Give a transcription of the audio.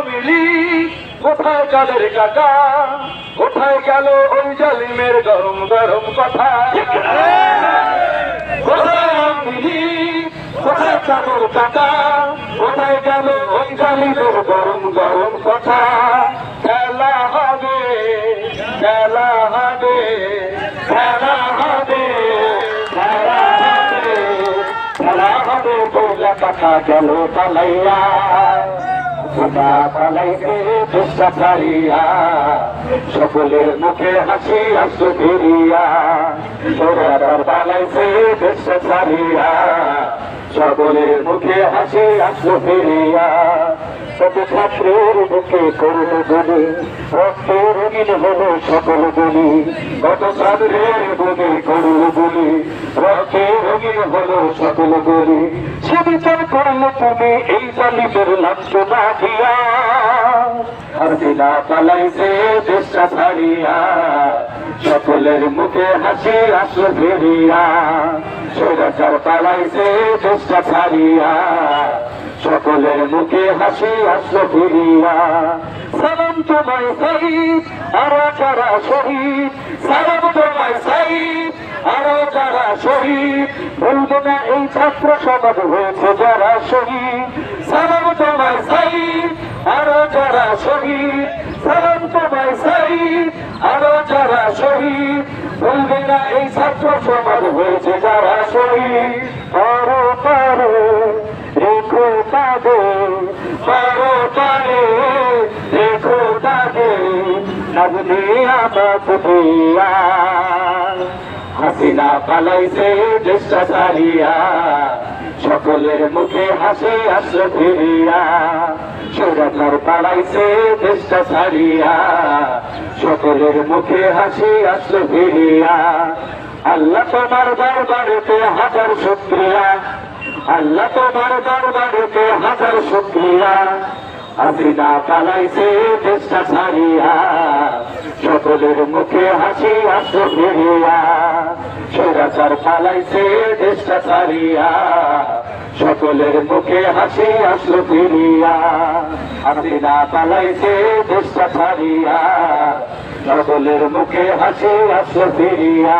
আওয়ামী লীগ, কোথায় কাদের কাকা, কোথায় গেল ওই জালিমের গরম গরম কথা। কোথায় আওয়ামী লীগ, কোথায় কাদের কাকা, কোথায় গেল ওই জালিমের গরম গরম কথা। খেলা হবে, খেলা হবে, খেলা হবে, খেলা হবে, খেলা হবে বলে কথা গেল পালাইয়া। খোদা পালাইছে চেষ্টা ছাড়িয়া, সকলের মুখে হাসি আসু ফিরিয়া। খোদা পালাইছে চেষ্টা ছাড়িয়া, সকলের মুখে হাসি আসু ফিরিয়া। কত ছাত্রের বুকে করল গুলি, রক্তের রঙিন হলো সকল গুলি। কত ছাত্রের বুকে করল গুলি, রক্তের রঙিন হলো সকল গুলি। সে বিচার করলো তুমি এই জালিমের লাঞ্ছনা দিয়া। হাসিনা পালাইছে দেশটা ছাড়িয়া, সকলের মুখে হাসি আসলো ফিরিয়া। স্বৈরাচার পালাইছে দেশটা ছাড়িয়া, সকলের মুখে হাসি আসলো ফিরিয়া। সালাম তোমায় শহীদ আরো যারা শহীদ, সালাম তোমায় শহীদ আরো যারা শহীদ। ভুলবে না এই ছাত্র সমাজ হয়েছে যারা শহীদ। সালাম তোমায় শহীদ আরো যারা শহীদ, সালাম তোমায় শহীদ আরো যারা শহীদ। ভুলবে না এই ছাত্র সমাজ হয়েছে যারা শহীদ। পারো পারো রেখো তাদের, পারো পারে রেখো তাদের, নবনে আবাদ দিয়া। হাসিনা পালাইছে দেশটা ছাড়িয়া, সকলের মুখে হাসি আসলো ফিরিয়া। স্বৈরাচার পালাইছে দেশটা ছাড়িয়া, সকলের মুখে হাসি আসলো ফিরিয়া। আল্লাহ তোমার দরবারেতে হাজার শুকরিয়া, আল্লাহ তোমার দরবারেতে হাজার শুকরিয়া। হাসিনা পালাইছে দেশটা ছাড়িয়া, সকলের মুখে হাসি আসলো ফিরিয়া। স্বৈরাচার পালাইছে দেশটা ছাড়িয়া, সকলের মুখে হাসি আসলো ফিরিয়া। হাসিনা পালাইছে দেশটা ছাড়িয়া, সকলের মুখে হাসি আসলো ফিরিয়া।